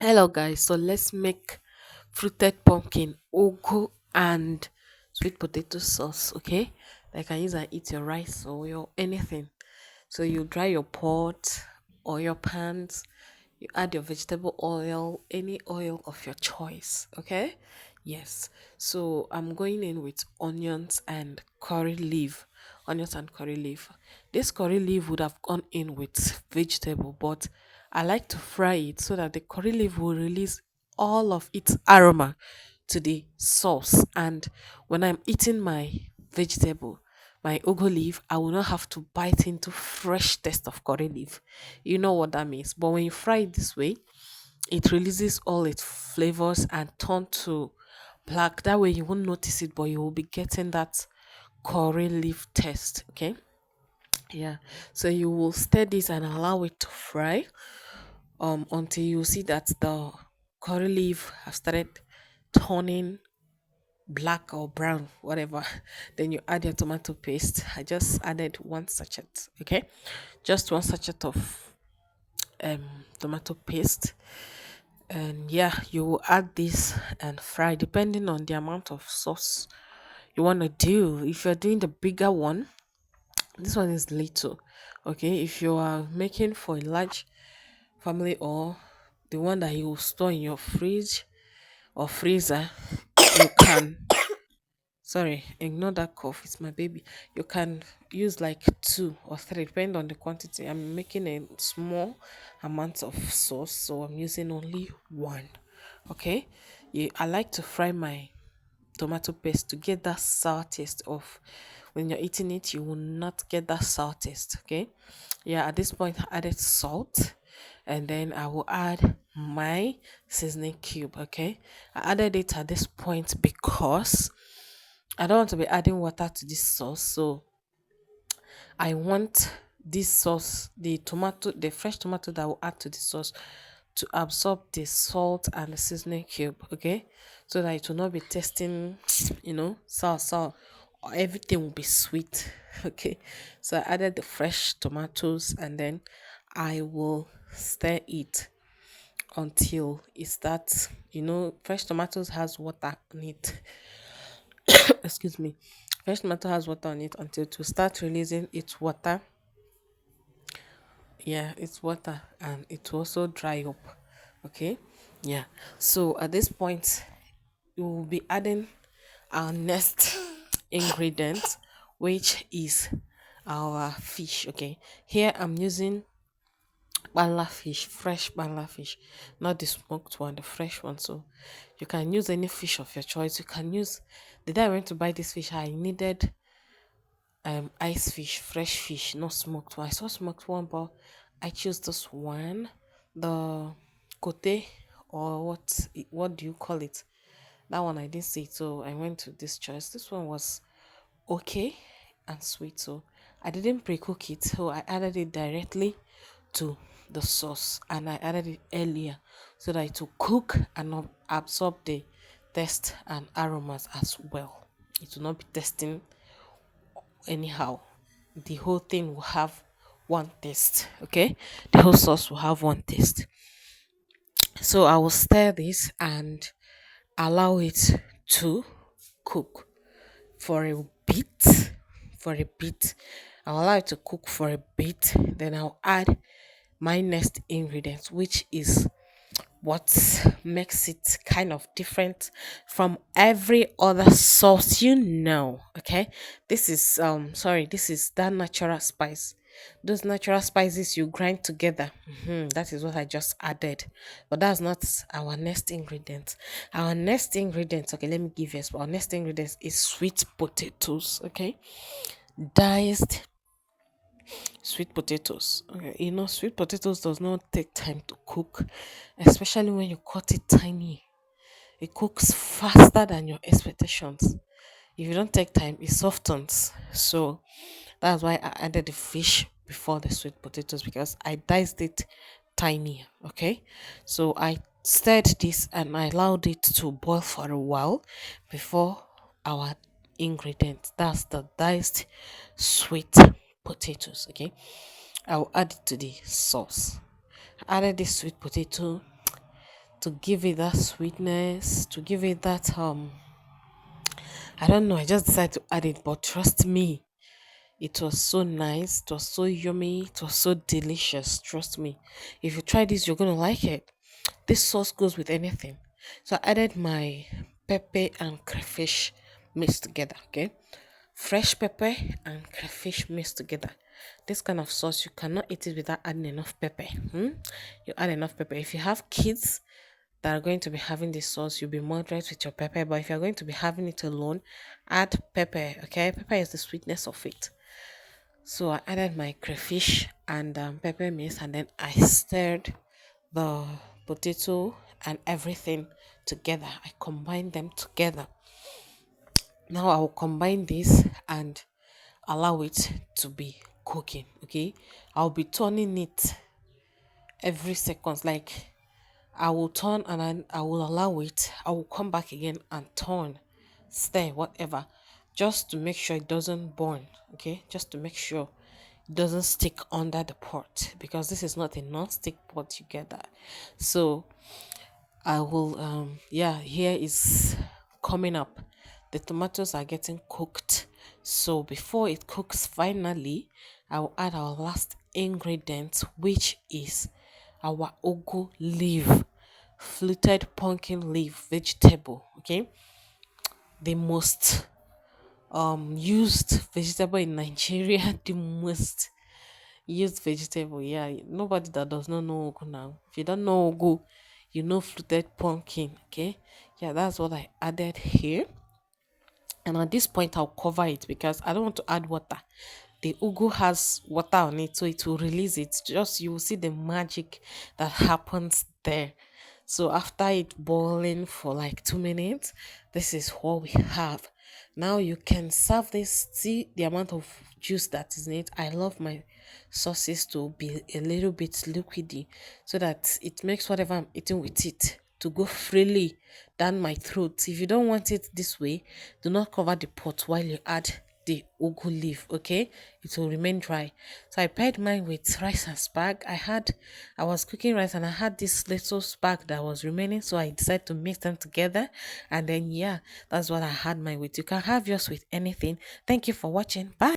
Hello guys, so let's make fruited pumpkin, ugu and sweet potato sauce, okay? That you can use and eat your rice or your anything. So you dry your pot or your pans, you add your vegetable oil, any oil of your choice, okay? Yes. So I'm going in with onions and curry leaf. Onions and curry leaf. This curry leaf would have gone in with vegetable, but I like to fry it so that the curry leaf will release all of its aroma to the sauce. And when I'm eating my vegetable, my ugu leaf, I will not have to bite into fresh taste of curry leaf. You know what that means. But when you fry it this way, it releases all its flavors and turn to black. That way you won't notice it, but you will be getting that curry leaf taste. Okay. Yeah. So you will stir this and allow it to fry until you see that the curry leaf have started turning black or brown, whatever. Then you add your tomato paste. I just added one sachet, okay? Just one sachet of um tomato paste. And yeah, you will add this and fry depending on the amount of sauce you want to do. If you're doing the bigger one, this one is little. Okay, if you are making for a large family or the one that you will store in your fridge or freezer, you can, sorry, ignore that cough, it's my baby. You can use like two or three, depending on the quantity. I'm making a small amount of sauce, so I'm using only one. Okay, I like to fry my tomato paste to get that sour taste of when you're eating it, you will not get that sour taste. Okay, yeah, at this point I added salt, and then I will add my seasoning cube. Okay, I added it at this point because I don't want to be adding water to this sauce, so I want this sauce, the fresh tomato that I will add to the sauce, to absorb the salt and the seasoning cube, okay? So that it will not be tasting, sour, sour. Everything will be sweet, okay? So I added the fresh tomatoes and then I will stir it until it starts, fresh tomatoes has water on it. Excuse me. Fresh tomato has water on it until to start releasing its water. Yeah, it's water and it will also dry up. Okay. Yeah. So at this point, we will be adding our next ingredient, which is our fish. Okay. Here I'm using banla fish, fresh banla fish, not the smoked one, the fresh one. So you can use any fish of your choice. You can use the day I went to buy this fish, I needed ice fish, fresh fish, not smoked one. I saw smoked one, but I choose this one, the kote, or what do you call it? That one I didn't see it, so I went to this choice. This one was okay and sweet, so I didn't pre-cook it, so I added it directly to the sauce, and I added it earlier so that it will cook and not absorb the taste and aromas as well. It will not be tasting anyhow. The whole thing will have one taste, okay? The whole sauce will have one taste. So I will stir this and allow it to cook for a bit. For a bit, I'll allow it to cook for a bit. Then I'll add my next ingredient, which is what makes it kind of different from every other sauce, okay? This is this is that natural spice, those natural spices you grind together. That is what I just added, but that's not our next ingredient. Our next ingredient, okay, let me give you our next ingredient is sweet potatoes, okay? Diced sweet potatoes. Okay, sweet potatoes does not take time to cook, especially when you cut it tiny. It cooks faster than your expectations. If you don't take time, it softens. So that's why I added the fish before the sweet potatoes, because I diced it tiny. Okay, so I stirred this and I allowed it to boil for a while before our ingredient. That's the diced sweet potatoes. Okay, I'll add it to the sauce. I added the sweet potato, to give it that sweetness, to give it that I don't know, I just decided to add it, but trust me, it was so nice, it was so yummy, it was so delicious. Trust me. If you try this, you're gonna like it. This sauce goes with anything. So I added my pepper and crayfish mixed together, okay? Fresh pepper and crayfish mixed together. This kind of sauce, you cannot eat it without adding enough pepper. You add enough pepper. If you have kids that are going to be having this sauce, you'll be moderate with your pepper. But if you're going to be having it alone, add pepper, okay? Pepper is the sweetness of it. So I added my crayfish and pepper mix, and then I stirred the potato and everything together. I combined them together. Now I will combine this and allow it to be cooking. Okay, I'll be turning it every seconds. Like I will turn and I will allow it. I will come back again and turn, stir, whatever, just to make sure it doesn't burn. Okay, just to make sure it doesn't stick under the pot, because this is not a non-stick pot. You get that? So I will yeah, here is coming up. The tomatoes are getting cooked. So before it cooks finally, I will add our last ingredient, which is our ugu leaf, fluted pumpkin leaf vegetable. Okay, the most used vegetable in Nigeria, the most used vegetable. Yeah, nobody that does not know ugu now. If you don't know ugu, you know fluted pumpkin. Okay, yeah, that's what I added here. And at this point, I'll cover it because I don't want to add water. The ugu has water on it, so it will release it. Just you will see the magic that happens there. So after it boiling for like 2 minutes, this is what we have. Now you can serve this. See the amount of juice that is in it. I love my sauces to be a little bit liquidy, so that it makes whatever I'm eating with it to go freely down my throat. If you don't want it this way, do not cover the pot while you add the ugu leaf. Okay, it will remain dry. So I paired mine with rice and spag. I was cooking rice and I had this little spag that was remaining, so I decided to mix them together. And then yeah, that's what I had mine with. You can have yours with anything. Thank you for watching. Bye.